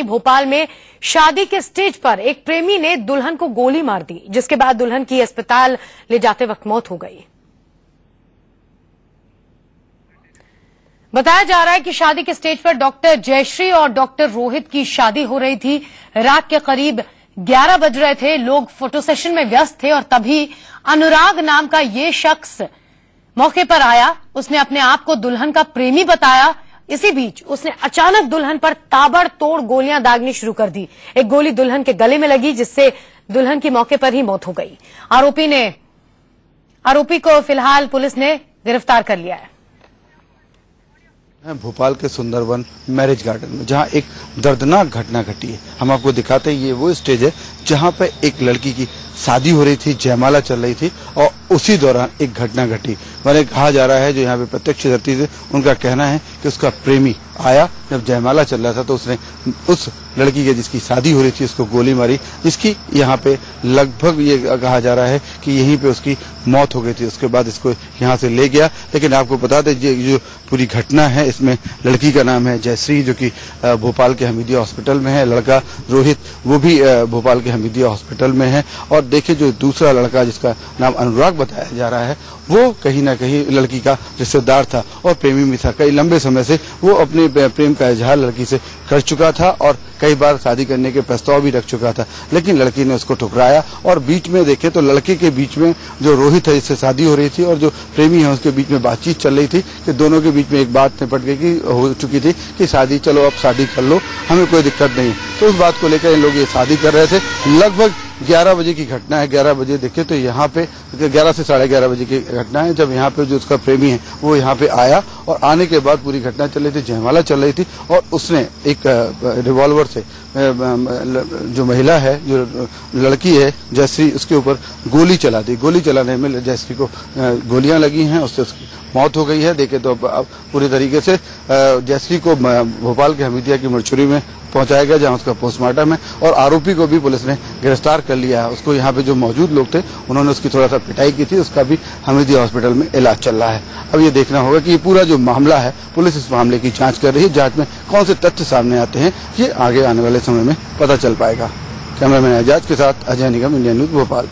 भोपाल में शादी के स्टेज पर एक प्रेमी ने दुल्हन को गोली मार दी, जिसके बाद दुल्हन की अस्पताल ले जाते वक्त मौत हो गई। बताया जा रहा है कि शादी के स्टेज पर डॉक्टर जयश्री और डॉक्टर रोहित की शादी हो रही थी। रात के करीब 11 बज रहे थे। लोग फोटो सेशन में व्यस्त थे और तभी अनुराग नाम का ये शख्स मौके पर आया। उसने अपने आप को दुल्हन का प्रेमी बताया। इसी बीच उसने अचानक दुल्हन पर ताबड़तोड़ गोलियां दागनी शुरू कर दी। एक गोली दुल्हन के गले में लगी, जिससे दुल्हन की मौके पर ही मौत हो गई। आरोपी को फिलहाल पुलिस ने गिरफ्तार कर लिया है। भोपाल के सुंदरवन मैरिज गार्डन में जहां एक दर्दनाक घटना घटी है। हम आपको दिखाते हैं, ये वो स्टेज है जहां पर एक लड़की की शादी हो रही थी, जयमाला चल रही थी और उसी दौरान एक घटना घटी। मैंने कहा जा रहा है, जो यहाँ पे प्रत्यक्षदर्शी थे उनका कहना है कि उसका प्रेमी आया, जब जयमाला चल रहा था तो उसने उस लड़की के जिसकी शादी हो रही थी उसको गोली मारी, जिसकी यहाँ पे लगभग ये कहा जा रहा है कि यहीं पे उसकी मौत हो गई थी। उसके बाद इसको यहाँ से ले गया। लेकिन आपको बता दें, जो पूरी घटना है इसमें लड़की का नाम है जयश्री, जो कि भोपाल के हमीदिया हॉस्पिटल में है। लड़का रोहित, वो भी भोपाल के हमीदिया हॉस्पिटल में है। और देखिए, जो दूसरा लड़का जिसका नाम अनुराग बताया जा रहा है, वो कहीं ना कहीं लड़की का रिश्तेदार था और प्रेमी भी था। कई लंबे समय से वो अपने प्रेम का इजहार लड़की से कर चुका था और कई बार शादी करने के प्रस्ताव भी रख चुका था, लेकिन लड़की ने उसको ठुकराया। और बीच में देखे तो लड़के के बीच में जो रोहित है, जिससे शादी हो रही थी, और जो प्रेमी है उसके बीच में बातचीत चल रही थी कि दोनों के बीच में एक बात निपट गई कि हो चुकी थी कि शादी, चलो अब शादी कर लो, हमें कोई दिक्कत नहीं। तो उस बात को लेकर इन लोग ये शादी कर रहे थे। लगभग 11 बजे की घटना है। 11 बजे देखिए तो यहाँ पे 11 से 11:30 बजे की घटना है, जब यहाँ पे जो उसका प्रेमी है वो यहाँ पे आया और आने के बाद पूरी घटना चल रही थी, जयमाला चल रही थी और उसने एक रिवॉल्वर से जो महिला है, जो लड़की है जयश्री, उसके ऊपर गोली चला दी। गोली चलाने में जयश्री को गोलियां लगी हैं, उससे उसकी मौत हो गई है। देखे तो अब पूरी तरीके से जयश्री को भोपाल के हमीदिया की मरचुरी में पहुंचाया गया, जहां उसका पोस्टमार्टम है। और आरोपी को भी पुलिस ने गिरफ्तार कर लिया है। उसको यहाँ पे जो मौजूद लोग थे उन्होंने उसकी थोड़ा सा पिटाई की थी, उसका भी हमीदिया हॉस्पिटल में इलाज चल रहा है। अब ये देखना होगा कि ये पूरा जो मामला है, पुलिस इस मामले की जांच कर रही है। जांच में कौन से तथ्य सामने आते हैं, ये आगे आने वाले समय में पता चल पाएगा। कैमरामैन एजाज के साथ अजय निगम, इंडिया न्यूज, भोपाल।